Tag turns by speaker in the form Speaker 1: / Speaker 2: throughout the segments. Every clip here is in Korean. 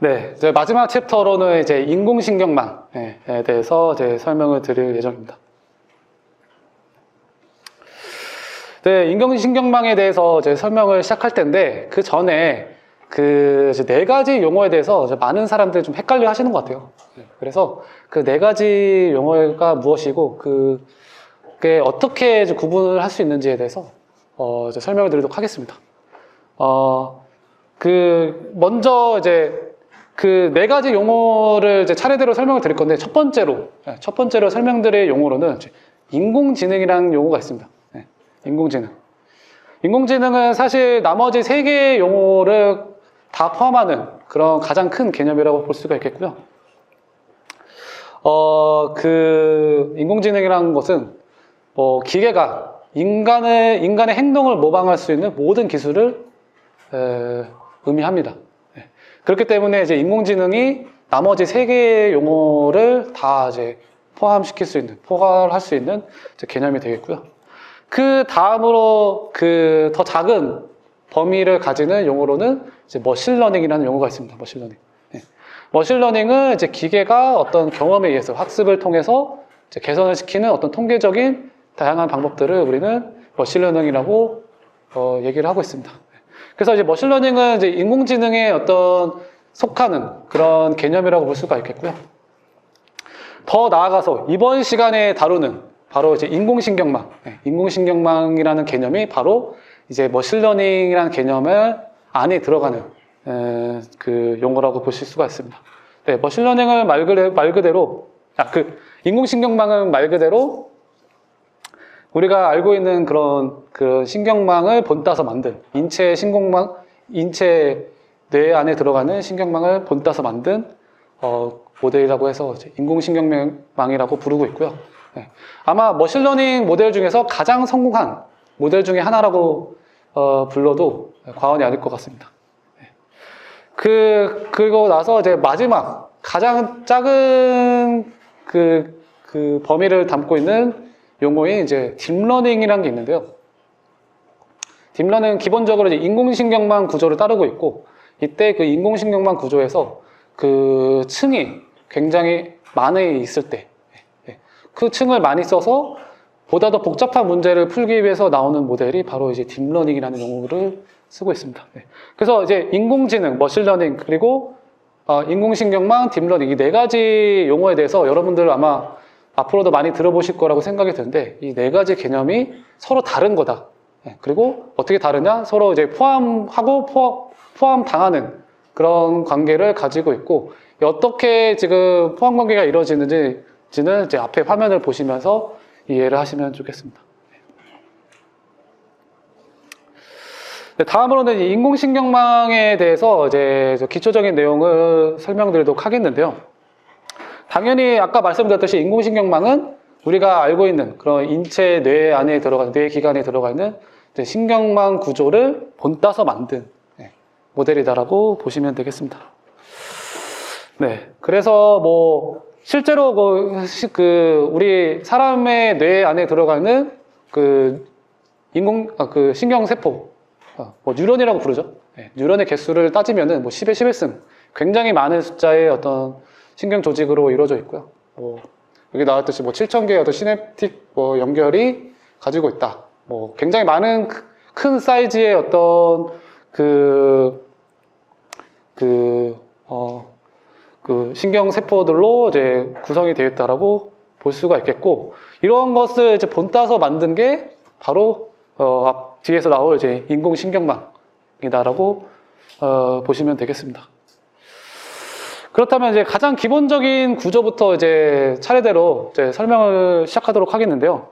Speaker 1: 네, 이제 마지막 챕터로는 이제 인공신경망에 대해서 이제 설명을 드릴 예정입니다. 네, 인공신경망에 대해서 이제 설명을 시작할 텐데, 그 전에 그 네 가지 용어에 대해서 많은 사람들이 좀 헷갈려 하시는 것 같아요. 그래서 그 네 가지 용어가 무엇이고, 그게 어떻게 이제 구분을 할 수 있는지에 대해서 이제 설명을 드리도록 하겠습니다. 먼저 이제 그 네 가지 용어를 이제 차례대로 설명을 드릴 건데, 첫 번째로 설명드릴 용어로는 인공지능이라는 용어가 있습니다. 인공지능. 인공지능은 사실 나머지 세 개의 용어를 다 포함하는 그런 가장 큰 개념이라고 볼 수가 있겠고요. 인공지능이라는 것은 기계가 인간의 행동을 모방할 수 있는 모든 기술을 의미합니다. 그렇기 때문에 이제 인공지능이 나머지 세 개의 용어를 다 이제 포괄할 수 있는 개념이 되겠고요. 그 다음으로 더 작은 범위를 가지는 용어로는 이제 머신러닝이라는 용어가 있습니다. 머신러닝. 머신러닝은 이제 기계가 어떤 경험에 의해서 학습을 통해서 이제 개선을 시키는 어떤 통계적인 다양한 방법들을 우리는 머신러닝이라고 얘기를 하고 있습니다. 그래서 이제 머신러닝은 이제 인공지능의 어떤 속하는 그런 개념이라고 볼 수가 있겠고요. 더 나아가서 이번 시간에 다루는 바로 이제 인공신경망, 인공신경망이라는 개념이 바로 이제 머신러닝이라는 개념을 안에 들어가는 그 용어라고 보실 수가 있습니다. 네, 머신러닝을 말 그대로 인공신경망은 말 그대로 우리가 알고 있는 그런 신경망을 본따서 만든 인체 뇌 안에 들어가는 신경망을 본따서 만든 모델이라고 해서 인공신경망이라고 부르고 있고요. 아마 머신러닝 모델 중에서 가장 성공한 모델 중에 하나라고 불러도 과언이 아닐 것 같습니다. 그리고 나서 이제 마지막 가장 작은 그 범위를 담고 있는 용어인 이제 딥러닝이라는 게 있는데요. 딥러닝은 기본적으로 이제 인공신경망 구조를 따르고 있고, 이때 그 인공신경망 구조에서 그 층이 굉장히 많이 있을 때, 그 층을 많이 써서 보다 더 복잡한 문제를 풀기 위해서 나오는 모델이 바로 이제 딥러닝이라는 용어를 쓰고 있습니다. 그래서 이제 인공지능, 머신러닝, 그리고 인공신경망, 딥러닝 이 네 가지 용어에 대해서 여러분들 아마 앞으로도 많이 들어보실 거라고 생각이 드는데, 이 네 가지 개념이 서로 다른 거다. 그리고 어떻게 다르냐? 서로 이제 포함당하는 그런 관계를 가지고 있고, 어떻게 지금 포함 관계가 이루어지는지는 이제 앞에 화면을 보시면서 이해를 하시면 좋겠습니다. 다음으로는 인공신경망에 대해서 이제 기초적인 내용을 설명드리도록 하겠는데요. 당연히 아까 말씀드렸듯이 인공신경망은 우리가 알고 있는 그런 인체 뇌 안에 들어가는, 뇌 기관에 들어가 있는 신경망 구조를 본따서 만든 모델이다라고 보시면 되겠습니다. 네. 그래서 실제로 우리 사람의 뇌 안에 들어가는 신경세포, 뉴런이라고 부르죠. 뉴런의 개수를 따지면은 10의 11승, 굉장히 많은 숫자의 어떤 신경 조직으로 이루어져 있고요. 여기 나왔듯이 7,000개의 어떤 시냅틱 연결이 가지고 있다. 굉장히 많은 큰 사이즈의 어떤 신경세포들로 이제 구성이 되어 있다라고 볼 수가 있겠고, 이런 것을 이제 본따서 만든 게 바로 뒤에서 나올 이제 인공신경망이다라고 보시면 되겠습니다. 그렇다면 이제 가장 기본적인 구조부터 이제 차례대로 이제 설명을 시작하도록 하겠는데요.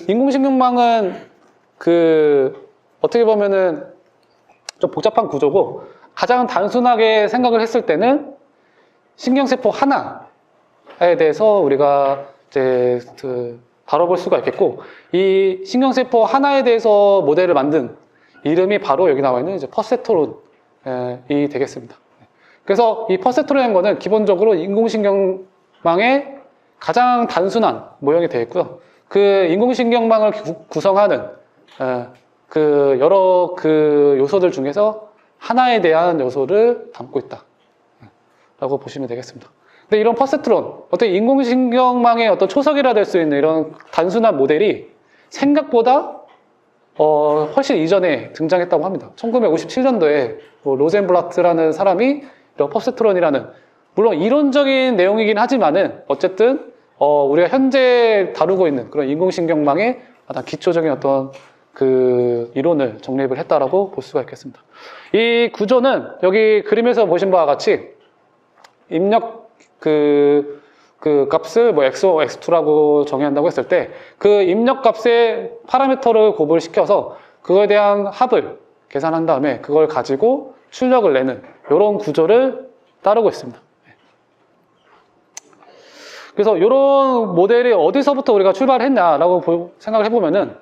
Speaker 1: 인공신경망은 어떻게 보면은 좀 복잡한 구조고, 가장 단순하게 생각을 했을 때는 신경세포 하나에 대해서 우리가 이제 다뤄볼 수가 있겠고, 이 신경세포 하나에 대해서 모델을 만든 이름이 바로 여기 나와 있는 이제 퍼세트론이 되겠습니다. 그래서 이 퍼세트론이라는 거는 기본적으로 인공신경망의 가장 단순한 모형이 되어 있고요. 그 인공신경망을 구성하는 여러 요소들 중에서 하나에 대한 요소를 담고 있다 라고 보시면 되겠습니다. 근데 이런 퍼셉트론, 어떤 인공신경망의 어떤 초석이라 될 수 있는 이런 단순한 모델이 생각보다 훨씬 이전에 등장했다고 합니다. 1957년도에 로젠블라트라는 사람이 이런 퍼셉트론이라는, 물론 이론적인 내용이긴 하지만은 어쨌든 우리가 현재 다루고 있는 그런 인공신경망의 어떤 기초적인 어떤 그 이론을 정립을 했다라고 볼 수가 있겠습니다. 이 구조는 여기 그림에서 보신 바와 같이 입력 그 값을 뭐 x1, x2라고 정의한다고 했을 때 그 입력 값의 파라미터를 곱을 시켜서 그거에 대한 합을 계산한 다음에 그걸 가지고 출력을 내는 이런 구조를 따르고 있습니다. 그래서 이런 모델이 어디서부터 우리가 출발했냐라고 생각을 해보면은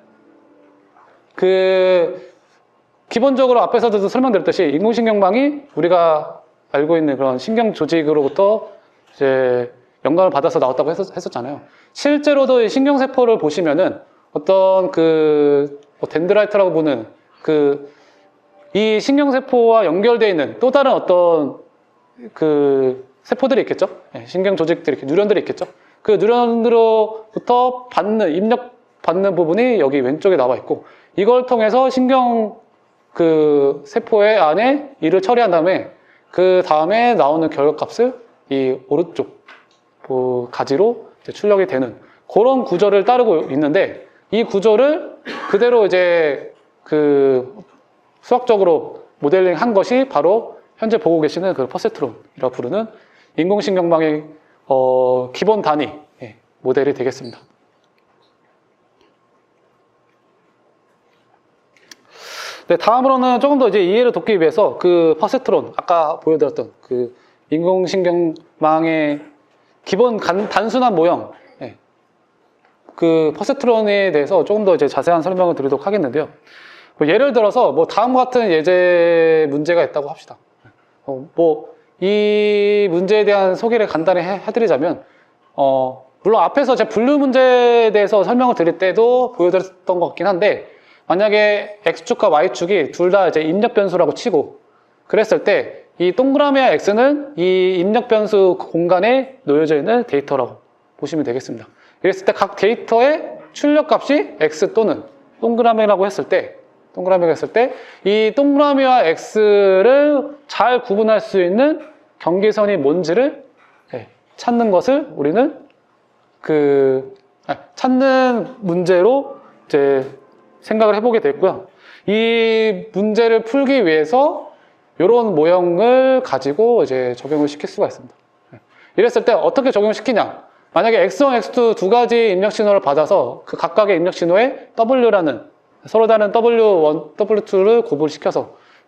Speaker 1: 기본적으로 앞에서도 설명드렸듯이 인공신경망이 우리가 알고 있는 그런 신경 조직으로부터 이제 영감을 받아서 나왔다고 했었잖아요. 실제로도 이 신경세포를 보시면은 어떤 덴드라이트라고 보는 이 신경세포와 연결되어 있는 또 다른 어떤 세포들이 있겠죠. 신경 조직들이, 뉴런들이 있겠죠. 그 뉴런으로부터 입력 받는 부분이 여기 왼쪽에 나와 있고, 이걸 통해서 신경 세포의 안에 이를 처리한 다음에 그 다음에 나오는 결과값을 이 오른쪽 가지로 출력이 되는 그런 구조를 따르고 있는데, 이 구조를 그대로 이제 수학적으로 모델링 한 것이 바로 현재 보고 계시는 퍼셉트론이라고 부르는 인공신경망의 기본 단위 모델이 되겠습니다. 네, 다음으로는 조금 더 이제 이해를 돕기 위해서 퍼셉트론, 아까 보여드렸던 인공신경망의 기본 단순한 모형, 퍼셉트론에 대해서 조금 더 이제 자세한 설명을 드리도록 하겠는데요. 예를 들어서 다음과 같은 예제 문제가 있다고 합시다. 이 문제에 대한 소개를 간단히 해드리자면, 물론 앞에서 제 분류 문제에 대해서 설명을 드릴 때도 보여드렸던 것 같긴 한데, 만약에 X축과 Y축이 둘 다 이제 입력 변수라고 치고, 그랬을 때 이 동그라미와 X는 이 입력 변수 공간에 놓여져 있는 데이터라고 보시면 되겠습니다. 이랬을 때 각 데이터의 출력 값이 X 또는 동그라미라고 했을 때, 이 동그라미와 X를 잘 구분할 수 있는 경계선이 뭔지를 찾는 것을 우리는 찾는 문제로 이제 생각을 해보게 됐고요. 이 문제를 풀기 위해서 이런 모형을 가지고 이제 적용을 시킬 수가 있습니다. 이랬을 때 어떻게 적용을 시키냐? 만약에 X1, X2 두 가지 입력 신호를 받아서 그 각각의 입력 신호에 W라는 서로 다른 W1, W2를 곱을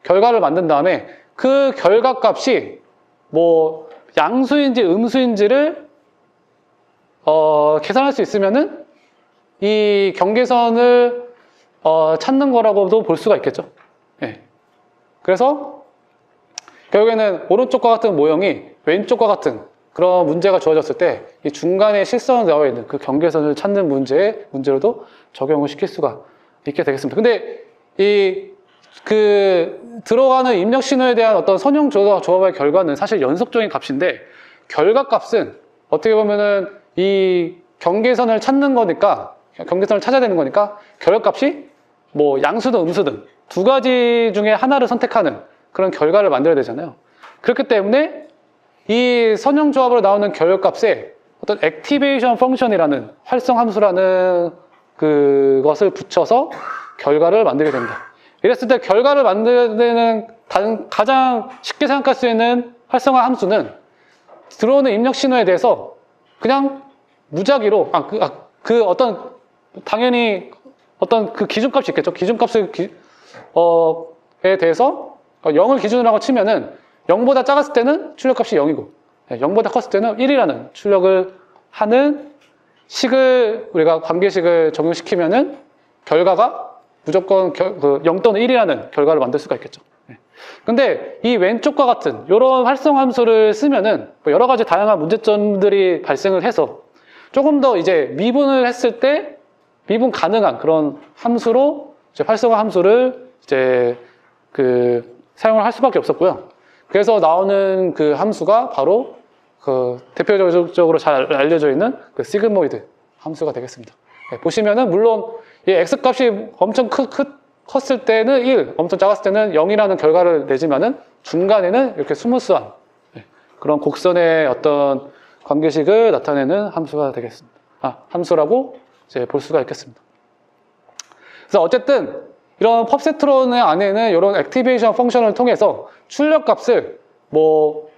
Speaker 1: 결과를 만든 다음에 그 결과 값이 양수인지 음수인지를 계산할 수 있으면은 이 경계선을 찾는 거라고도 볼 수가 있겠죠. 그래서 결국에는 오른쪽과 같은 모형이 왼쪽과 같은 그런 문제가 주어졌을 때 이 중간에 실선이 나와 있는 그 경계선을 찾는 문제로도 적용을 시킬 수가 있게 되겠습니다. 근데 들어가는 입력 신호에 대한 어떤 선형 조합의 결과는 사실 연속적인 값인데, 결과 값은 어떻게 보면은 이 경계선을 찾는 거니까, 경계선을 찾아야 되는 거니까 결과 값이 양수든 음수든 두 가지 중에 하나를 선택하는 그런 결과를 만들어야 되잖아요. 그렇기 때문에 이 선형 조합으로 나오는 결과값에 어떤 액티베이션 펑션이라는 활성 함수라는 그것을 붙여서 결과를 만들게 됩니다. 이랬을 때 결과를 만드는 가장 쉽게 생각할 수 있는 활성화 함수는 들어오는 입력 신호에 대해서 그냥 무작위로 당연히 어떤 기준값이 있겠죠. 기준값에 대해서 0을 기준으로 하고 치면은 0보다 작았을 때는 출력값이 0이고 0보다 컸을 때는 1이라는 출력을 하는 식을 우리가 관계식을 적용시키면은 결과가 무조건 0 또는 1이라는 결과를 만들 수가 있겠죠. 근데 이 왼쪽과 같은 이런 활성 함수를 쓰면은 여러 가지 다양한 문제점들이 발생을 해서 조금 더 이제 미분을 했을 때 미분 가능한 그런 함수로 이제 활성화 함수를 이제 사용을 할 수밖에 없었고요. 그래서 나오는 그 함수가 바로 그 대표적으로 잘 알려져 있는 그 시그모이드 함수가 되겠습니다. 네, 보시면은 물론 이 x 값이 엄청 컸을 때는 1, 엄청 작았을 때는 0이라는 결과를 내지만은 중간에는 이렇게 스무스한 그런 곡선의 어떤 관계식을 나타내는 함수가 되겠습니다. 함수라고 이제 볼 수가 있겠습니다. 그래서 어쨌든 이런 펍세트론 안에는 이런 액티베이션 펑션을 통해서 출력 값을 뭐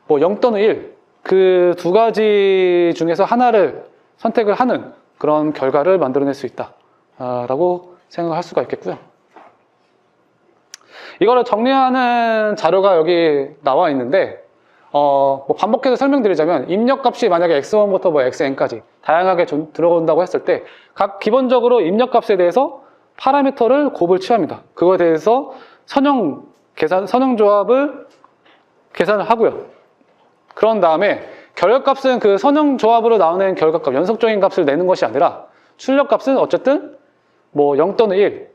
Speaker 1: 0 또는 1, 그 두 가지 중에서 하나를 선택을 하는 그런 결과를 만들어낼 수 있다 라고 생각할 수가 있겠고요. 이거를 정리하는 자료가 여기 나와 있는데 뭐 반복해서 설명드리자면 입력값이 만약에 x1부터 뭐 xn까지 다양하게 들어온다고 했을 때 각 기본적으로 입력값에 대해서 파라미터를 곱을 취합니다. 그거에 대해서 선형 조합을 계산을 하고요. 그런 다음에 결과값은 그 선형 조합으로 나오는 결과값, 연속적인 값을 내는 것이 아니라 출력값은 어쨌든 뭐 0 또는 1,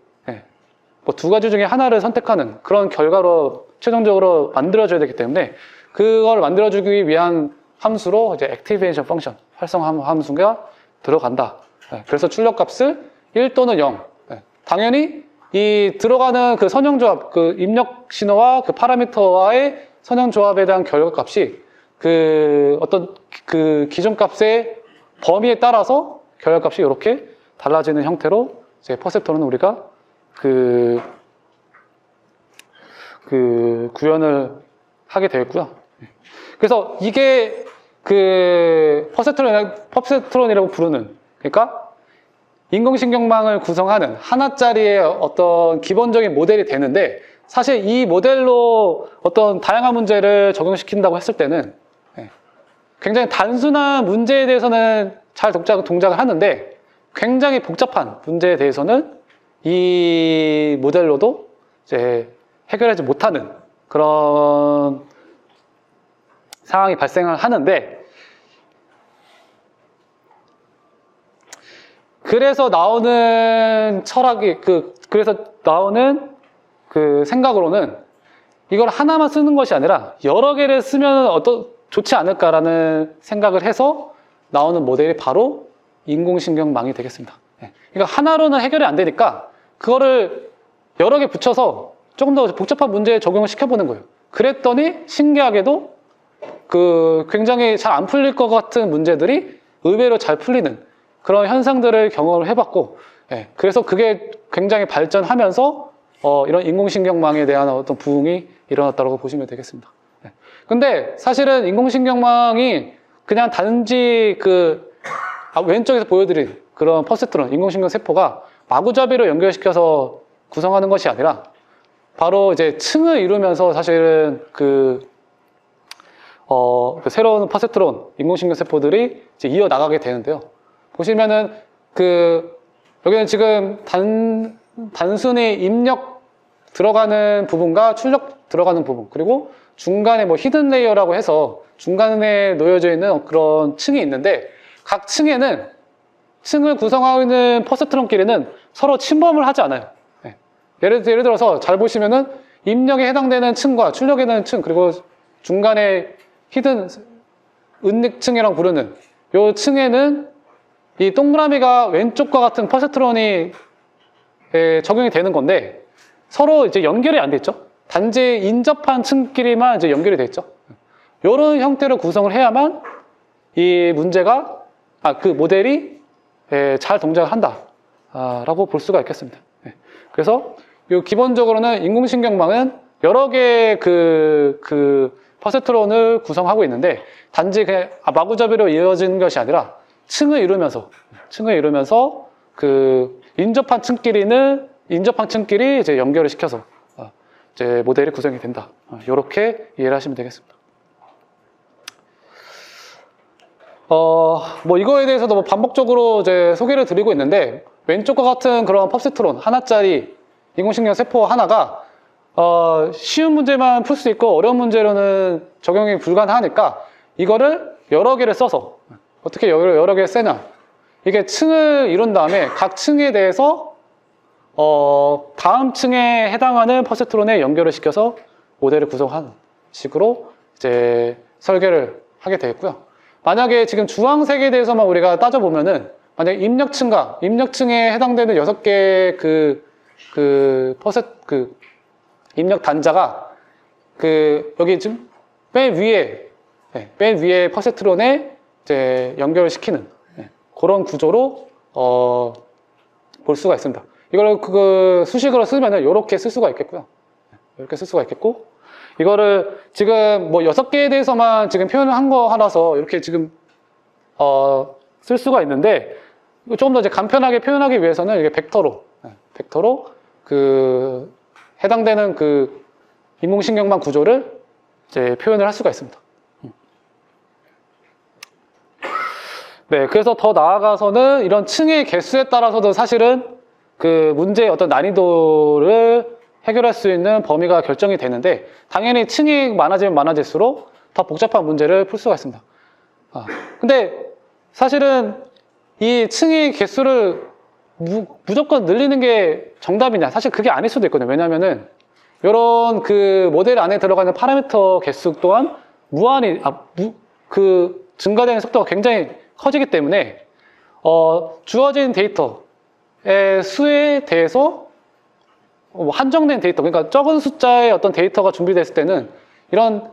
Speaker 1: 뭐 두 가지 중에 하나를 선택하는 그런 결과로 최종적으로 만들어줘야 되기 때문에 그걸 만들어주기 위한 함수로 이제 액티베이션 펑션, 활성화 함수가 들어간다. 그래서 출력값을 1 또는 0. 당연히 이 들어가는 그 선형조합, 그 입력 신호와 그 파라미터와의 선형조합에 대한 결과값이 그 어떤 그 기존 값의 범위에 따라서 결과값이 이렇게 달라지는 형태로 이제 퍼셉터는 우리가 그 구현을 하게 되었고요. 그래서 이게 그 퍼셉트론이라고 부르는, 그러니까 인공신경망을 구성하는 하나짜리의 어떤 기본적인 모델이 되는데, 사실 이 모델로 어떤 다양한 문제를 적용시킨다고 했을 때는 굉장히 단순한 문제에 대해서는 잘 동작을 하는데 굉장히 복잡한 문제에 대해서는 이 모델로도 이제 해결하지 못하는 그런 상황이 발생을 하는데, 그래서 나오는 철학이 그래서 나오는 그 생각으로는 이걸 하나만 쓰는 것이 아니라 여러 개를 쓰면 좋지 않을까라는 생각을 해서 나오는 모델이 바로 인공신경망이 되겠습니다. 그러니까 하나로는 해결이 안 되니까 그거를 여러 개 붙여서 조금 더 복잡한 문제에 적용을 시켜보는 거예요. 그랬더니 신기하게도 그 굉장히 잘 안 풀릴 것 같은 문제들이 의외로 잘 풀리는 그런 현상들을 경험을 해봤고, 그래서 그게 굉장히 발전하면서 이런 인공신경망에 대한 어떤 부흥이 일어났다고 보시면 되겠습니다. 근데 사실은 인공신경망이 그냥 단지 왼쪽에서 보여드린 그런 퍼셉트론, 인공신경 세포가 마구잡이로 연결시켜서 구성하는 것이 아니라 바로 이제 층을 이루면서 사실은 그 새로운 퍼셉트론, 인공신경 세포들이 이제 이어나가게 되는데요. 보시면은 여기는 지금 단순히 입력 들어가는 부분과 출력 들어가는 부분, 그리고 중간에 뭐 히든 레이어라고 해서 중간에 놓여져 있는 그런 층이 있는데, 각 층에는 층을 구성하고 있는 퍼셉트론끼리는 서로 침범을 하지 않아요. 예를 들어서 잘 보시면은 입력에 해당되는 층과 출력에 해당되는 층, 그리고 중간에 히든 은닉층이라고 부르는 이 층에는 이 동그라미가 왼쪽과 같은 퍼셉트론이 적용이 되는 건데 서로 이제 연결이 안 돼 있죠. 단지 인접한 층끼리만 이제 연결이 돼 있죠. 이런 형태로 구성을 해야만 이 문제가 그 모델이 잘 동작을 한다라고 볼 수가 있겠습니다. 그래서 기본적으로는 인공신경망은 여러 개의 그 퍼셉트론을 구성하고 있는데 단지 그냥 마구잡이로 이어지는 것이 아니라 층을 이루면서 그 인접한 층끼리 이제 연결을 시켜서 이제 모델이 구성이 된다. 이렇게 이해를 하시면 되겠습니다. 뭐 이거에 대해서도 뭐 반복적으로 이제 소개를 드리고 있는데, 왼쪽과 같은 그런 퍼셉트론 하나짜리 인공신경 세포 하나가 쉬운 문제만 풀 수 있고 어려운 문제로는 적용이 불가능하니까 이거를 여러 개를 써서 어떻게 여러 개를 쓰냐, 이게 층을 이룬 다음에 각 층에 대해서 다음 층에 해당하는 퍼셉트론에 연결을 시켜서 모델을 구성하는 식으로 이제 설계를 하게 되겠고요. 만약에 지금 주황색에 대해서만 우리가 따져보면은 만약에 입력층에 해당되는 6개의 입력 단자가 여기 지금 맨 위에 퍼세트론에 이제 연결을 시키는 그런 구조로 볼 수가 있습니다. 이걸 수식으로 쓰면은 이렇게 쓸 수가 있겠고요. 이렇게 쓸 수가 있겠고, 이거를 지금 뭐 6개에 대해서만 지금 표현을 한 거 하나서 이렇게 지금 쓸 수가 있는데, 조금 더 이제 간편하게 표현하기 위해서는 이게 벡터로 해당되는 인공신경망 구조를 이제 표현을 할 수가 있습니다. 네, 그래서 더 나아가서는 이런 층의 개수에 따라서도 사실은 문제의 어떤 난이도를 해결할 수 있는 범위가 결정이 되는데, 당연히 층이 많아지면 많아질수록 더 복잡한 문제를 풀 수가 있습니다. 근데 사실은 이 층의 개수를 무조건 늘리는 게 정답이냐? 사실 그게 아닐 수도 있거든요. 왜냐면은 이런 모델 안에 들어가는 파라미터 개수 또한 무한히 증가되는 속도가 굉장히 커지기 때문에 주어진 데이터의 수에 대해서 한정된 데이터, 그러니까 적은 숫자의 어떤 데이터가 준비됐을 때는 이런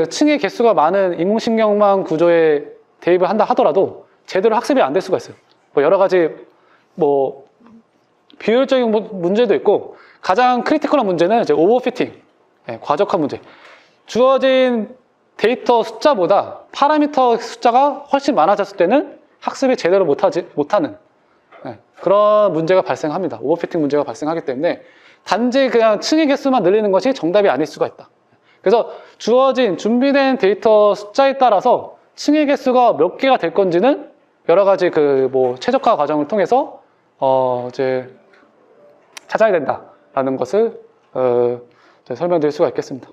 Speaker 1: 층의 개수가 많은 인공신경망 구조에 대입을 한다 하더라도 제대로 학습이 안 될 수가 있어요. 여러 가지 비효율적인 문제도 있고, 가장 크리티컬한 문제는 이제 오버피팅, 과적한 문제. 주어진 데이터 숫자보다 파라미터 숫자가 훨씬 많아졌을 때는 학습이 제대로 못하는 그런 문제가 발생합니다. 오버피팅 문제가 발생하기 때문에 단지 그냥 층의 개수만 늘리는 것이 정답이 아닐 수가 있다. 그래서 주어진 준비된 데이터 숫자에 따라서 층의 개수가 몇 개가 될 건지는 여러 가지 최적화 과정을 통해서 이제 찾아야 된다라는 것을 설명드릴 수가 있겠습니다.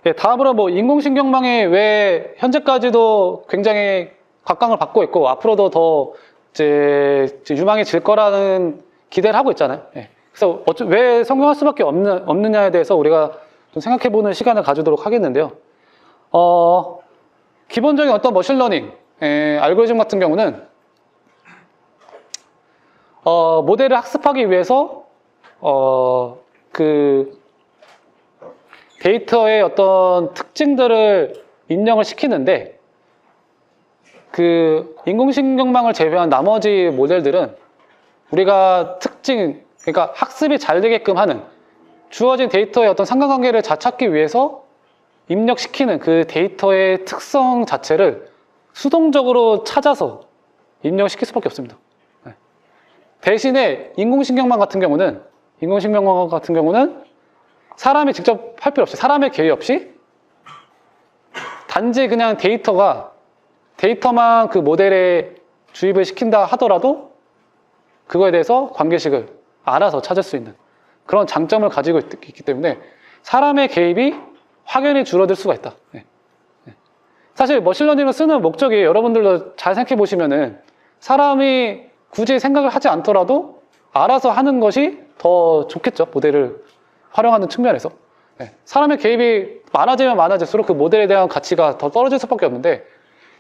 Speaker 1: 예, 다음으로 인공신경망이 왜 현재까지도 굉장히 각광을 받고 있고 앞으로도 더 이제 유망해질 거라는 기대를 하고 있잖아요. 예. 그래서 왜 성공할 수밖에 없느냐에 대해서 우리가 좀 생각해보는 시간을 가지도록 하겠는데요. 기본적인 어떤 머신러닝 알고리즘 같은 경우는 모델을 학습하기 위해서 데이터의 어떤 특징들을 입력을 시키는데, 인공신경망을 제외한 나머지 모델들은 우리가 그러니까 학습이 잘 되게끔 하는 주어진 데이터의 어떤 상관관계를 잘 찾기 위해서 입력시키는 그 데이터의 특성 자체를 수동적으로 찾아서 입력시킬 수밖에 없습니다. 대신에 인공신경망 같은 경우는 사람이 직접 할 필요 없이, 사람의 개의 없이 단지 그냥 데이터만 모델에 주입을 시킨다 하더라도 그거에 대해서 관계식을 알아서 찾을 수 있는 그런 장점을 가지고 있기 때문에 사람의 개입이 확연히 줄어들 수가 있다. 사실 머신러닝을 쓰는 목적이 여러분들도 잘 생각해 보시면은 사람이 굳이 생각을 하지 않더라도 알아서 하는 것이 더 좋겠죠. 모델을 활용하는 측면에서. 사람의 개입이 많아지면 많아질수록 그 모델에 대한 가치가 더 떨어질 수밖에 없는데,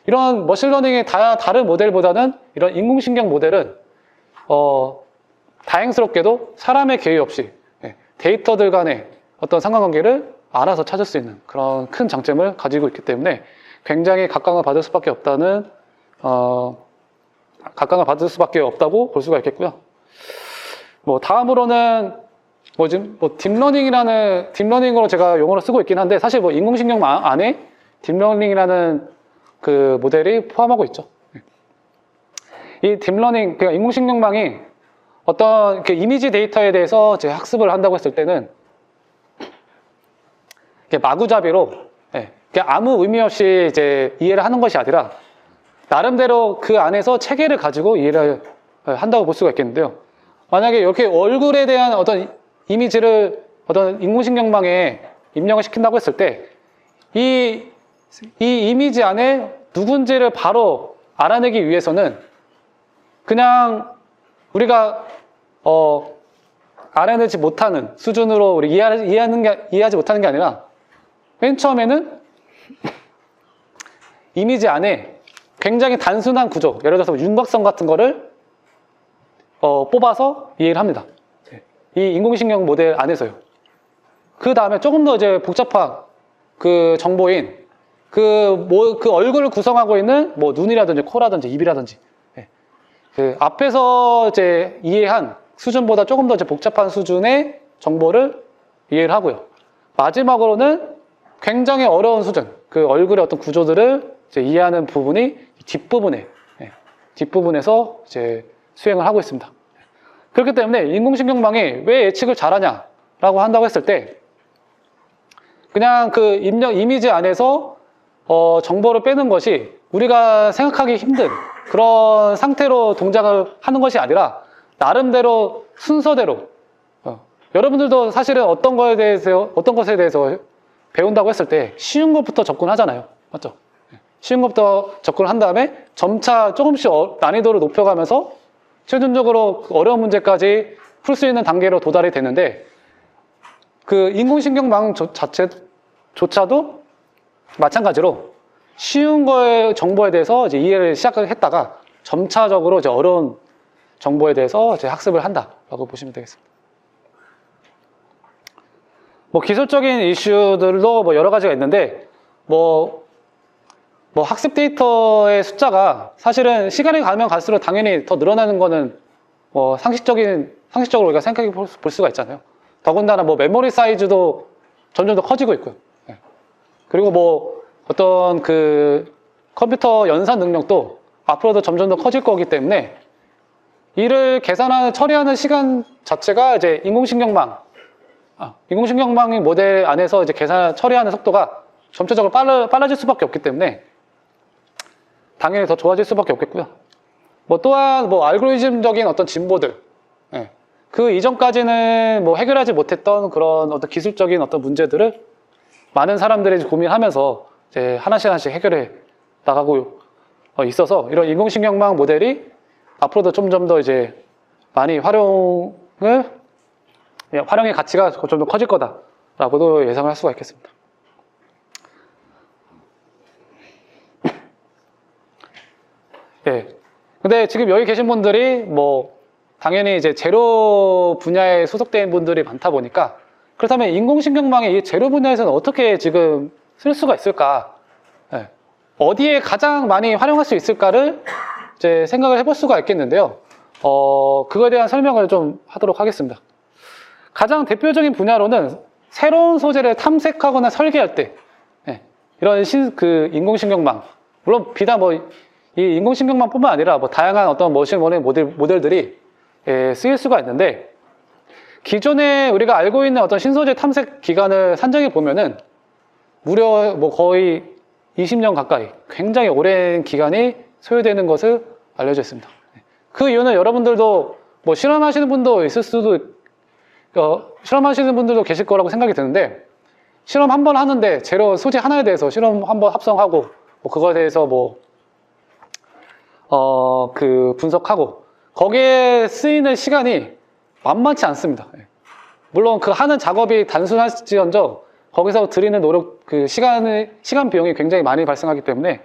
Speaker 1: 이런 머신러닝의 다른 모델보다는 이런 인공신경 모델은 다행스럽게도 사람의 개입 없이 데이터들 간의 어떤 상관관계를 알아서 찾을 수 있는 그런 큰 장점을 가지고 있기 때문에 굉장히 각광을 받을 수밖에 없다고 볼 수가 있겠고요. 다음으로는 딥러닝으로 제가 용어를 쓰고 있긴 한데, 사실 인공신경망 안에 딥러닝이라는 모델이 포함하고 있죠. 이 딥러닝, 그러니까 인공신경망이 어떤 이미지 데이터에 대해서 이제 학습을 한다고 했을 때는 마구잡이로 아무 의미 없이 이제 이해를 하는 것이 아니라 나름대로 그 안에서 체계를 가지고 이해를 한다고 볼 수가 있겠는데요. 만약에 이렇게 얼굴에 대한 어떤 이미지를 어떤 인공신경망에 입력을 시킨다고 했을 때 이 이미지 안에 누군지를 바로 알아내기 위해서는 그냥 우리가 알아내지 못하는 수준으로 우리 이해하지 못하는 게 아니라 맨 처음에는 이미지 안에 굉장히 단순한 구조, 예를 들어서 윤곽선 같은 거를 뽑아서 이해를 합니다. 이 인공신경 모델 안에서요. 그 다음에 조금 더 이제 복잡한 그 정보인 그 얼굴을 구성하고 있는 뭐 눈이라든지 코라든지 입이라든지 그 앞에서 이제 이해한 수준보다 조금 더 이제 복잡한 수준의 정보를 이해를 하고요. 마지막으로는 굉장히 어려운 수준, 그 얼굴의 어떤 구조들을 이제 이해하는 부분이 뒷부분에서 이제 수행을 하고 있습니다. 그렇기 때문에 인공신경망이 왜 예측을 잘하냐라고 한다고 했을 때 그냥 그 이미지 안에서 정보를 빼는 것이 우리가 생각하기 힘든 그런 상태로 동작을 하는 것이 아니라 나름대로 순서대로 여러분들도 사실은 어떤 것에 대해서 배운다고 했을 때 쉬운 것부터 접근하잖아요. 맞죠? 쉬운 것부터 접근을 한 다음에 점차 조금씩 난이도를 높여가면서 최종적으로 어려운 문제까지 풀 수 있는 단계로 도달이 되는데 그 인공신경망 자체조차도 마찬가지로 쉬운 거의 정보에 대해서 이제 이해를 시작을 했다가 점차적으로 이제 어려운 정보에 대해서 이제 학습을 한다라고 보시면 되겠습니다. 뭐 기술적인 이슈들도 뭐 여러 가지가 있는데 뭐 학습 데이터의 숫자가 사실은 시간이 가면 갈수록 당연히 더 늘어나는 거는 뭐 상식적으로 우리가 생각해 볼 수가 있잖아요. 더군다나 뭐 메모리 사이즈도 점점 더 커지고 있고요. 그리고 뭐 어떤 그 컴퓨터 연산 능력도 앞으로도 점점 더 커질 거기 때문에 이를 처리하는 시간 자체가 이제 인공신경망의 모델 안에서 이제 처리하는 속도가 점차적으로 빨라질 수밖에 없기 때문에 당연히 더 좋아질 수밖에 없겠고요. 뭐 또한 뭐 알고리즘적인 어떤 진보들, 그 이전까지는 뭐 해결하지 못했던 그런 어떤 기술적인 어떤 문제들을 많은 사람들이 고민하면서 이제 하나씩 해결해 나가고 있어서 이런 인공신경망 모델이 앞으로도 점점 더 이제 많이 활용의 가치가 좀 더 커질 거다라고도 예상을 할 수가 있겠습니다. 근데 지금 여기 계신 분들이 뭐 당연히 이제 제로 분야에 소속된 분들이 많다 보니까 그렇다면 인공신경망이 이 제로 분야에서는 어떻게 지금 쓸 수가 있을까? 어디에 가장 많이 활용할 수 있을까를 이제 생각을 해볼 수가 있겠는데요. 그거에 대한 설명을 좀 하도록 하겠습니다. 가장 대표적인 분야로는 새로운 소재를 탐색하거나 설계할 때 이런 인공신경망, 물론 비단 이 인공신경망뿐만 아니라 뭐 다양한 어떤 머신러닝 모델들이 쓰일 수가 있는데 기존에 우리가 알고 있는 어떤 신소재 탐색 기간을 산정해 보면은 무려 뭐 거의 20년 가까이 굉장히 오랜 기간이 소요되는 것을 알려져 있습니다. 그 이유는 여러분들도 뭐 실험하시는 분도 실험하시는 분들도 계실 거라고 생각이 드는데 실험 한 번 하는데 소재 하나에 대해서 실험 한 번 합성하고 뭐 그거에 대해서 분석하고 거기에 쓰이는 시간이 만만치 않습니다. 물론 그 하는 작업이 단순할지언정 거기서 들이는 노력, 시간 비용이 굉장히 많이 발생하기 때문에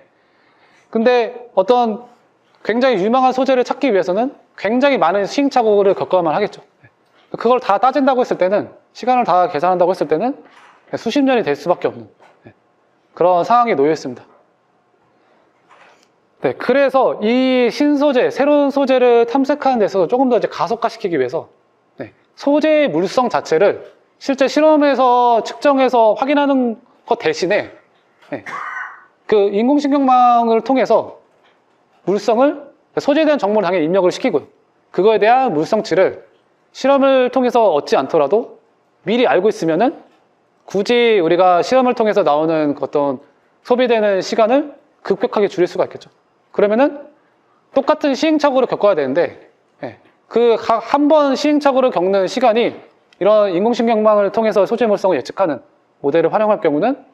Speaker 1: 근데 어떤 굉장히 유망한 소재를 찾기 위해서는 굉장히 많은 시행착오를 겪어야만 하겠죠. 그걸 다 따진다고 했을 때는 시간을 다 계산한다고 했을 때는 수십 년이 될 수밖에 없는 그런 상황에 놓여 있습니다. 그래서 이 신소재, 새로운 소재를 탐색하는 데서 조금 더 이제 가속화시키기 위해서 소재의 물성 자체를 실제 실험에서 측정해서 확인하는 것 대신에 그 인공신경망을 통해서 소재에 대한 정보를 당연히 입력을 시키고요. 그거에 대한 물성치를 실험을 통해서 얻지 않더라도 미리 알고 있으면은 굳이 우리가 실험을 통해서 나오는 어떤 소비되는 시간을 급격하게 줄일 수가 있겠죠. 그러면은 똑같은 시행착오를 겪어야 되는데 그 한 번 시행착오를 겪는 시간이 이런 인공신경망을 통해서 소재 물성을 예측하는 모델을 활용할 경우는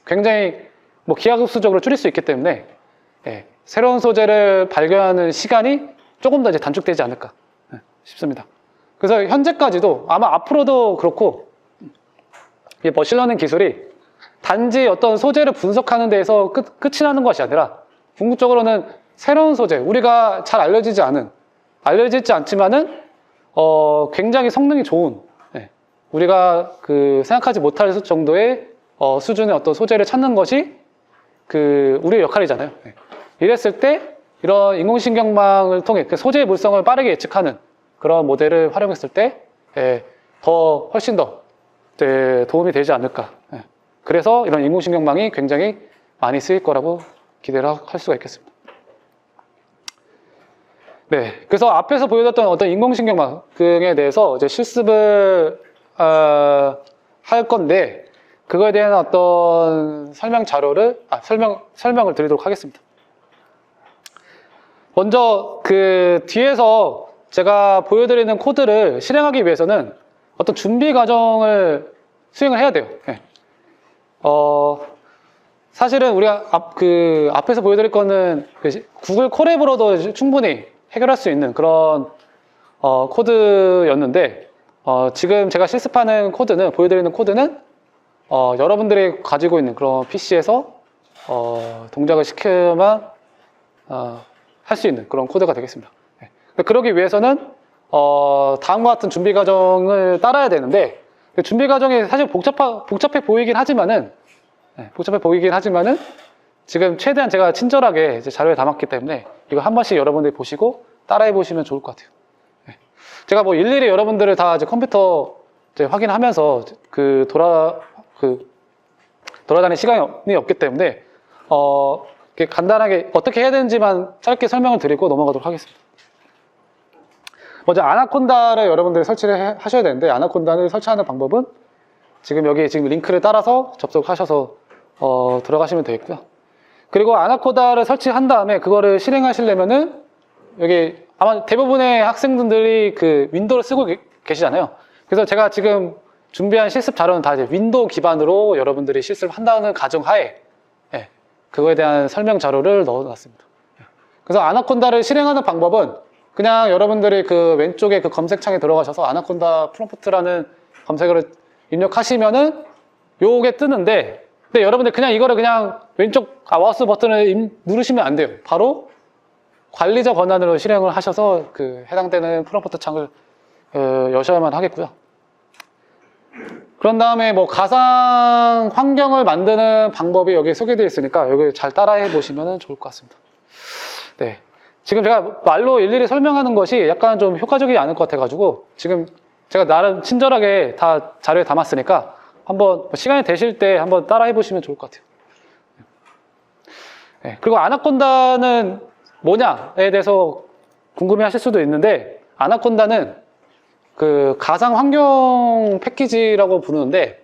Speaker 1: 굉장히 기하급수적으로 줄일 수 있기 때문에 새로운 소재를 발견하는 시간이 조금 더 이제 단축되지 않을까 싶습니다. 그래서 현재까지도 아마 앞으로도 그렇고 이 머신러닝 기술이 단지 어떤 소재를 분석하는 데에서 끝이 나는 것이 아니라 궁극적으로는 새로운 소재, 우리가 잘 알려지지 않지만은 굉장히 성능이 좋은, 우리가 생각하지 못할 정도의 수준의 어떤 소재를 찾는 것이 우리의 역할이잖아요. 이랬을 때 이런 인공신경망을 통해 소재의 물성을 빠르게 예측하는 그런 모델을 활용했을 때 훨씬 더 도움이 되지 않을까. 그래서 이런 인공신경망이 굉장히 많이 쓰일 거라고 기대를 할 수가 있겠습니다. 네, 그래서 앞에서 보여줬던 어떤 인공신경망에 대해서 이제 실습을 할 건데 그거에 대한 어떤 설명 자료를 설명을 드리도록 하겠습니다. 먼저 뒤에서 제가 보여드리는 코드를 실행하기 위해서는 어떤 준비 과정을 수행을 해야 돼요. 사실은 우리가 앞에서 보여드릴 거는 구글 콜앱으로도 충분히 해결할 수 있는 그런 코드였는데 지금 제가 실습하는 코드는 보여드리는 코드는 여러분들이 가지고 있는 그런 PC에서 동작을 시켜야만 할 수 있는 그런 코드가 되겠습니다. 그러기 위해서는 다음과 같은 준비 과정을 따라야 되는데 준비 과정이 사실 복잡해 보이긴 하지만은 지금 최대한 제가 친절하게 이제 자료에 담았기 때문에 이거 한 번씩 여러분들이 보시고 따라해 보시면 좋을 것 같아요. 제가 뭐 일일이 여러분들을 다 이제 컴퓨터 이제 확인하면서 돌아다닐 시간이 없기 때문에 이렇게 간단하게 어떻게 해야 되는지만 짧게 설명을 드리고 넘어가도록 하겠습니다. 먼저 아나콘다를 여러분들이 설치를 하셔야 되는데 아나콘다를 설치하는 방법은 지금 링크를 따라서 접속하셔서 들어가시면 되겠고요. 그리고 아나콘다를 설치한 다음에 그거를 실행하시려면은 여기 아마 대부분의 학생분들이 윈도우를 쓰고 계시잖아요. 그래서 제가 지금 준비한 실습 자료는 다 이제 윈도우 기반으로 여러분들이 실습을 한다는 가정하에 그거에 대한 설명 자료를 넣어놨습니다. 그래서 아나콘다를 실행하는 방법은 그냥 여러분들이 왼쪽에 검색창에 들어가셔서 아나콘다 프롬프트라는 검색어를 입력하시면은 요게 뜨는데 근데 여러분들 그냥 이거를 그냥 왼쪽 마우스 버튼을 누르시면 안 돼요. 바로 관리자 권한으로 실행을 하셔서 해당되는 프롬프트 창을 여셔야만 하겠고요. 그런 다음에 뭐 가상 환경을 만드는 방법이 여기 소개되어 있으니까 여기 잘 따라해 보시면 좋을 것 같습니다. 네. 지금 제가 말로 일일이 설명하는 것이 약간 좀 효과적이지 않을 것 같아가지고 지금 제가 나름 친절하게 다 자료에 담았으니까 한번 시간이 되실 때 한번 따라해 보시면 좋을 것 같아요. 네. 그리고 아나콘다는 뭐냐에 대해서 궁금해 하실 수도 있는데 아나콘다는 가상 환경 패키지라고 부르는데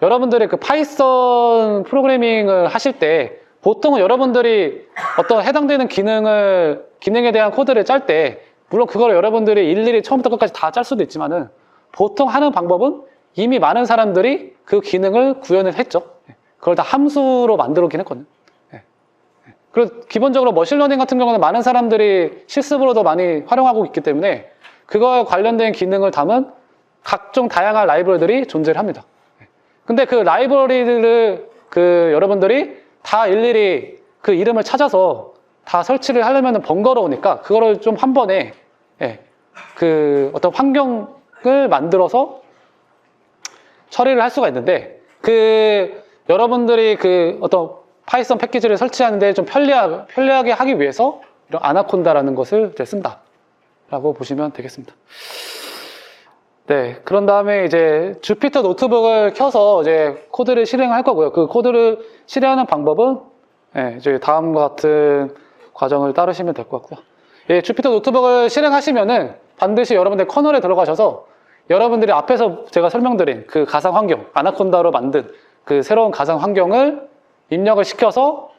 Speaker 1: 여러분들이 파이썬 프로그래밍을 하실 때 보통은 여러분들이 어떤 해당되는 기능에 대한 코드를 짤 때 물론 그걸 여러분들이 일일이 처음부터 끝까지 다 짤 수도 있지만은 보통 하는 방법은 이미 많은 사람들이 그 기능을 구현을 했죠. 그걸 다 함수로 만들었긴 했거든요. 그리고 기본적으로 머신러닝 같은 경우는 많은 사람들이 실습으로도 많이 활용하고 있기 때문에 그거와 관련된 기능을 담은 각종 다양한 라이브러리들이 존재를 합니다. 근데 그 라이브러리들을 여러분들이 다 일일이 그 이름을 찾아서 다 설치를 하려면 번거로우니까 그거를 좀 한 번에 어떤 환경을 만들어서 처리를 할 수가 있는데 여러분들이 어떤 파이썬 패키지를 설치하는데 좀 편리하게 하기 위해서 이런 아나콘다라는 것을 이제 쓴다 라고 보시면 되겠습니다. 네, 그런 다음에 이제 주피터 노트북을 켜서 이제 코드를 실행할 거고요. 그 코드를 실행하는 방법은 이제 다음과 같은 과정을 따르시면 될 것 같고요. 주피터 노트북을 실행하시면은 반드시 여러분들 커널에 들어가셔서 여러분들이 앞에서 제가 설명드린 가상 환경, 아나콘다로 만든 새로운 가상 환경을 입력을 시켜서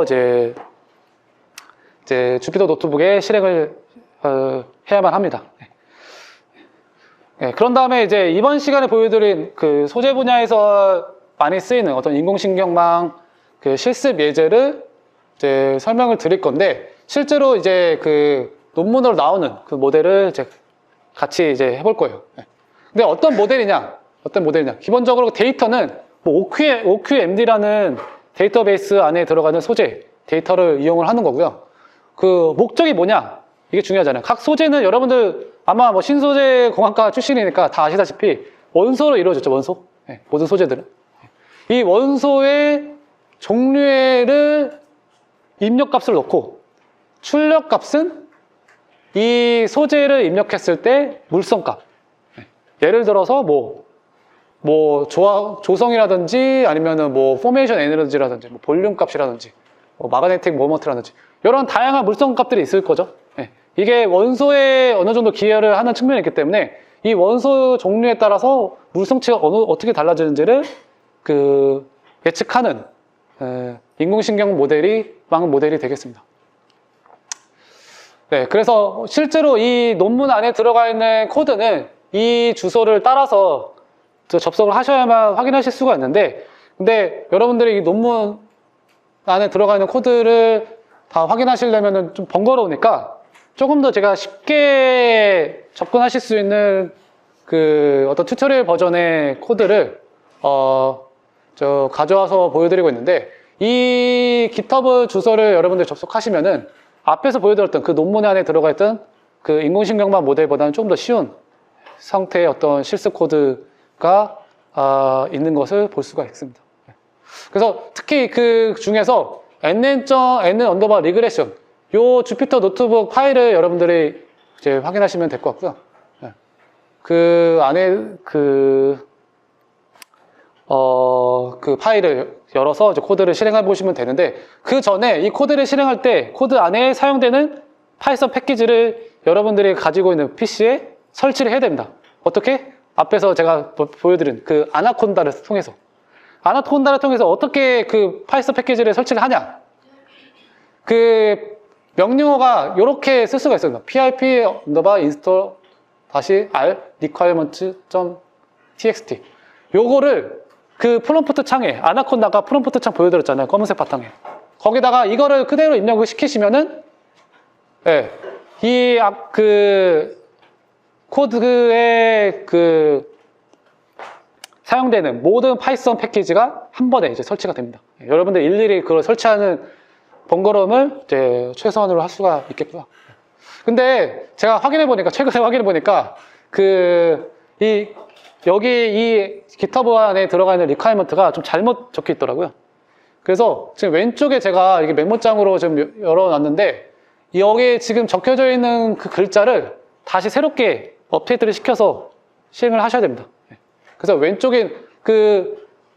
Speaker 1: 이제 주피터 노트북에 실행을 해야만 합니다. 그런 다음에 이제 이번 시간에 보여드린 소재 분야에서 많이 쓰이는 어떤 인공신경망 실습 예제를 이제 설명을 드릴 건데 실제로 이제 논문으로 나오는 그 모델을 이제 같이 이제 해볼 거예요. 근데 어떤 모델이냐? 기본적으로 데이터는 뭐 OQMD라는 데이터베이스 안에 들어가는 소재, 데이터를 이용을 하는 거고요. 그 목적이 뭐냐? 이게 중요하잖아요. 각 소재는 여러분들 아마 뭐 신소재 공학과 출신이니까 다 아시다시피 원소로 이루어졌죠, 원소. 모든 소재들은. 이 원소의 종류를 입력값을 넣고 출력값은 이 소재를 입력했을 때 물성값. 예를 들어서 조성이라든지 아니면은 뭐 포메이션 에너지라든지 뭐 볼륨 값이라든지 뭐 마그네틱 모먼트라든지 이런 다양한 물성 값들이 있을 거죠. 이게 원소에 어느 정도 기여를 하는 측면이 있기 때문에 이 원소 종류에 따라서 물성치가 어떻게 달라지는지를 예측하는 인공신경 망 모델이 되겠습니다. 네, 그래서 실제로 이 논문 안에 들어가 있는 코드는 이 주소를 따라서 접속을 하셔야만 확인하실 수가 있는데, 근데 여러분들이 이 논문 안에 들어가 있는 코드를 다 확인하시려면 좀 번거로우니까 조금 더 제가 쉽게 접근하실 수 있는 어떤 튜토리얼 버전의 코드를 가져와서 보여드리고 있는데, 이 GitHub 주소를 여러분들 접속하시면은 앞에서 보여드렸던 그 논문 안에 들어가 있던 그 인공신경망 모델보다는 조금 더 쉬운 상태의 어떤 실습 코드가 있는 것을 볼 수가 있습니다. 그래서 특히 그 중에서 nn_리그레션 요 주피터 노트북 파일을 여러분들이 이제 확인하시면 될 것 같고요. 그 안에 그 파일을 열어서 이제 코드를 실행해 보시면 되는데, 그 전에 이 코드를 실행할 때 코드 안에 사용되는 파이썬 패키지를 여러분들이 가지고 있는 PC에 설치를 해야 됩니다. 어떻게? 앞에서 제가 보여드린 그 아나콘다를 통해서 어떻게 그 파이썬 패키지를 설치를 하냐? 그 명령어가 이렇게 쓸 수가 있어요. pip_install -r requirements.txt 요거를 그 프롬프트 창에, 아나콘다가 프롬프트 창 보여드렸잖아요. 검은색 바탕에. 거기다가 이거를 그대로 입력을 시키시면은, 코드에 사용되는 모든 파이썬 패키지가 한 번에 이제 설치가 됩니다. 여러분들 일일이 그걸 설치하는 번거로움을 이제 최소한으로 할 수가 있겠고요. 근데 제가 최근에 확인해 보니까, 여기 이 GitHub 안에 들어가 있는 리퀘어먼트가 좀 잘못 적혀 있더라고요. 그래서 지금 왼쪽에 제가 이게 메모장으로 좀 열어놨는데, 여기에 지금 적혀져 있는 그 글자를 다시 새롭게 업데이트를 시켜서 실행을 하셔야 됩니다. 그래서 왼쪽에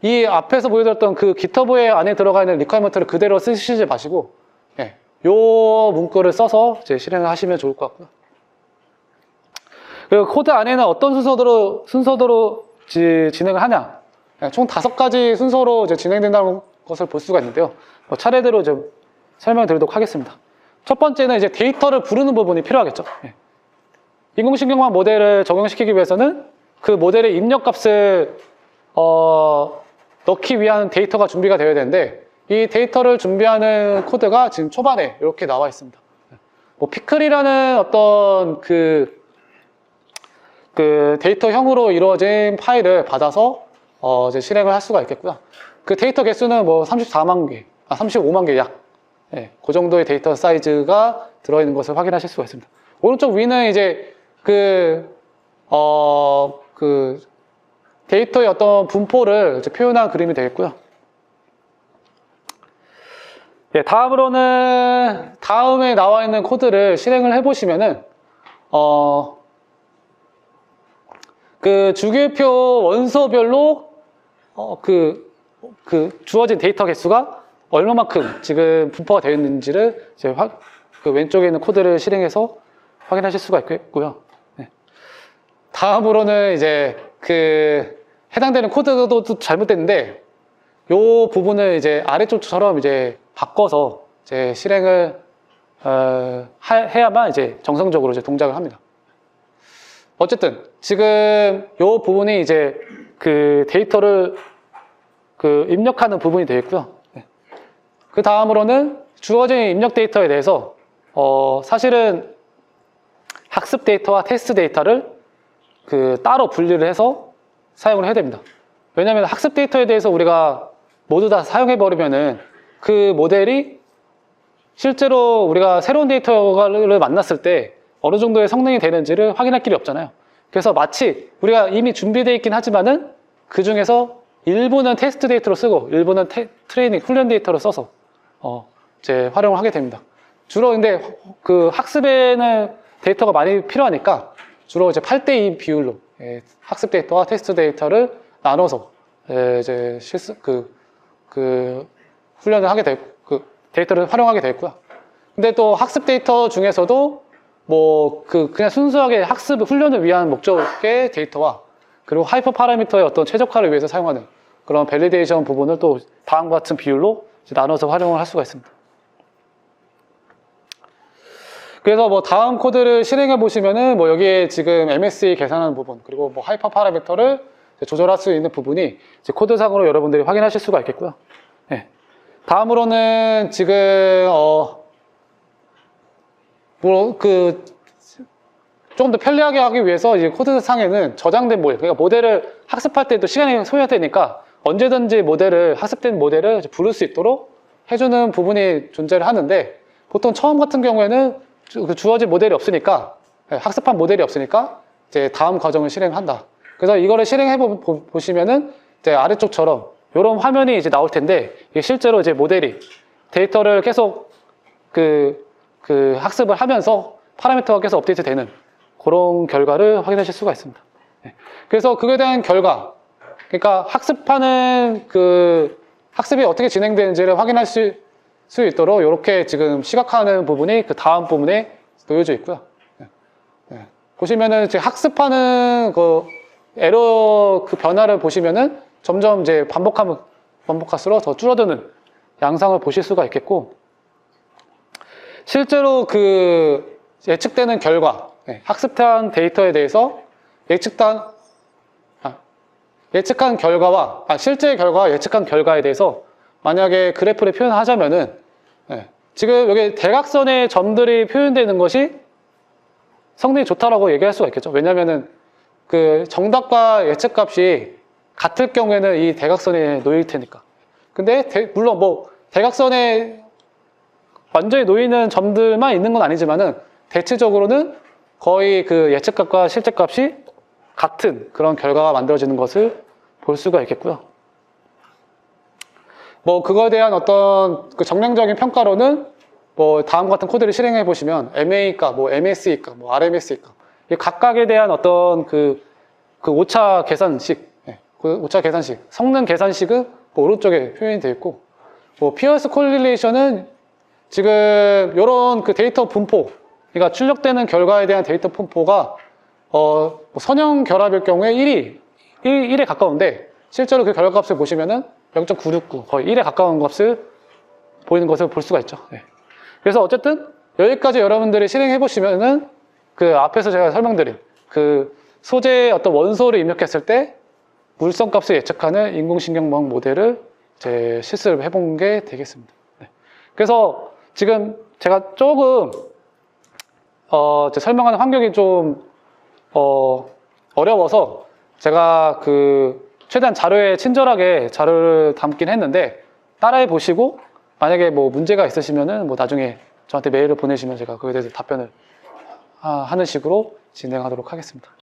Speaker 1: 이 앞에서 보여드렸던 그 GitHub 안에 들어가 있는 리퀘어먼트를 그대로 쓰시지 마시고, 요 문구를 써서 이제 실행을 하시면 좋을 것 같고요. 그리고 코드 안에는 어떤 순서대로 진행을 하냐. 총 5가지 순서로 이제 진행된다는 것을 볼 수가 있는데요. 차례대로 좀 설명드리도록 하겠습니다. 첫 번째는 이제 데이터를 부르는 부분이 필요하겠죠. 인공신경망 모델을 적용시키기 위해서는 그 모델의 입력값을 넣기 위한 데이터가 준비가 되어야 되는데, 이 데이터를 준비하는 코드가 지금 초반에 이렇게 나와 있습니다. 피클이라는 어떤 그 데이터형으로 이루어진 파일을 받아서 이제 실행을 할 수가 있겠고요. 그 데이터 개수는 뭐 35만 개 약. 그 정도의 데이터 사이즈가 들어있는 것을 확인하실 수가 있습니다. 오른쪽 위는 이제 데이터의 어떤 분포를 이제 표현한 그림이 되겠고요. 다음에 나와 있는 코드를 실행을 해보시면은, 그 주기표 원소별로 주어진 데이터 개수가 얼마만큼 지금 분포가 되어 있는지를 이제 그 왼쪽에 있는 코드를 실행해서 확인하실 수가 있고요. 다음으로는 이제 해당되는 코드도 잘못됐는데, 요 부분을 이제 아래쪽처럼 이제 바꿔서 이제 실행을 해야만 이제 정상적으로 이제 동작을 합니다. 어쨌든 지금 요 부분이 이제 그 데이터를 입력하는 부분이 되겠고요. 그 다음으로는 주어진 입력 데이터에 대해서 사실은 학습 데이터와 테스트 데이터를 따로 분리를 해서 사용을 해야 됩니다. 왜냐하면 학습 데이터에 대해서 우리가 모두 다 사용해버리면은 그 모델이 실제로 우리가 새로운 데이터를 만났을 때 어느 정도의 성능이 되는지를 확인할 길이 없잖아요. 그래서 마치 우리가 이미 준비되어 있긴 하지만은 그 중에서 일부는 테스트 데이터로 쓰고 일부는 트레이닝, 훈련 데이터로 써서 이제 활용을 하게 됩니다. 주로 근데 그 학습에는 데이터가 많이 필요하니까 주로 이제 8대2 비율로 학습 데이터와 테스트 데이터를 나눠서 이제 훈련을 하게 되고 데이터를 활용하게 됐고요. 근데 또 학습 데이터 중에서도 그냥 순수하게 학습 훈련을 위한 목적의 데이터와 그리고 하이퍼 파라미터의 어떤 최적화를 위해서 사용하는 그런 밸리데이션 부분을 또 다음과 같은 비율로 나눠서 활용을 할 수가 있습니다. 그래서 다음 코드를 실행해 보시면은 여기에 지금 MSE 계산하는 부분 그리고 하이퍼 파라미터를 조절할 수 있는 부분이 이제 코드상으로 여러분들이 확인하실 수가 있겠고요. 네. 다음으로는 지금 조금 더 편리하게 하기 위해서 이제 코드상에는 저장된 모델, 그러니까 모델을 학습할 때도 시간이 소요되니까 언제든지 학습된 모델을 부를 수 있도록 해주는 부분이 존재를 하는데 보통 처음 같은 경우에는 주어진 모델이 없으니까 학습한 모델이 없으니까 이제 다음 과정을 실행한다. 그래서 이거를 실행해 보시면은 이제 아래쪽처럼 이런 화면이 이제 나올 텐데 이게 실제로 이제 모델이 데이터를 계속 학습을 하면서 파라미터가 계속 업데이트되는 그런 결과를 확인하실 수가 있습니다. 그래서 그거에 대한 결과, 그러니까 학습이 어떻게 진행되는지를 확인할 수 있도록 이렇게 지금 시각화하는 부분이 그 다음 부분에 놓여져 있고요. 보시면은 이제 학습하는 에러 변화를 보시면은 점점 이제 반복할수록 더 줄어드는 양상을 보실 수가 있겠고, 실제로 예측되는 결과, 학습한 데이터에 대해서 예측한 결과와 실제 결과와 예측한 결과에 대해서 만약에 그래프를 표현하자면은 지금 여기 대각선의 점들이 표현되는 것이 성능이 좋다라고 얘기할 수가 있겠죠. 왜냐면은 정답과 예측값이 같을 경우에는 이 대각선에 놓일 테니까. 근데 물론 대각선에 완전히 놓이는 점들만 있는 건 아니지만은 대체적으로는 거의 예측값과 실제값이 같은 그런 결과가 만들어지는 것을 볼 수가 있겠고요. 그거에 대한 어떤 정량적인 평가로는 다음과 같은 코드를 실행해 보시면 MA가, MSE가, RMSE가 각각에 대한 어떤 오차 계산식, 성능 계산식은 오른쪽에 표현이 되어 있고, 피어스 콜릴레이션은 지금 이런 데이터 분포, 그러니까 출력되는 결과에 대한 데이터 분포가 선형 결합일 경우에 1에 가까운데 실제로 그 결과값을 보시면은 0.969 거의 1에 가까운 값을 보이는 것을 볼 수가 있죠. 그래서 어쨌든 여기까지 여러분들이 실행해 보시면은 앞에서 제가 설명드린 소재의 어떤 원소를 입력했을 때 물성 값을 예측하는 인공신경망 모델을 이제 실습을 해본 게 되겠습니다. 그래서 지금 제가 조금 설명하는 환경이 좀 어려워서 제가 최대한 자료에 친절하게 자료를 담긴 했는데 따라해 보시고 만약에 문제가 있으시면은 나중에 저한테 메일을 보내시면 제가 그에 대해서 답변을 하는 식으로 진행하도록 하겠습니다.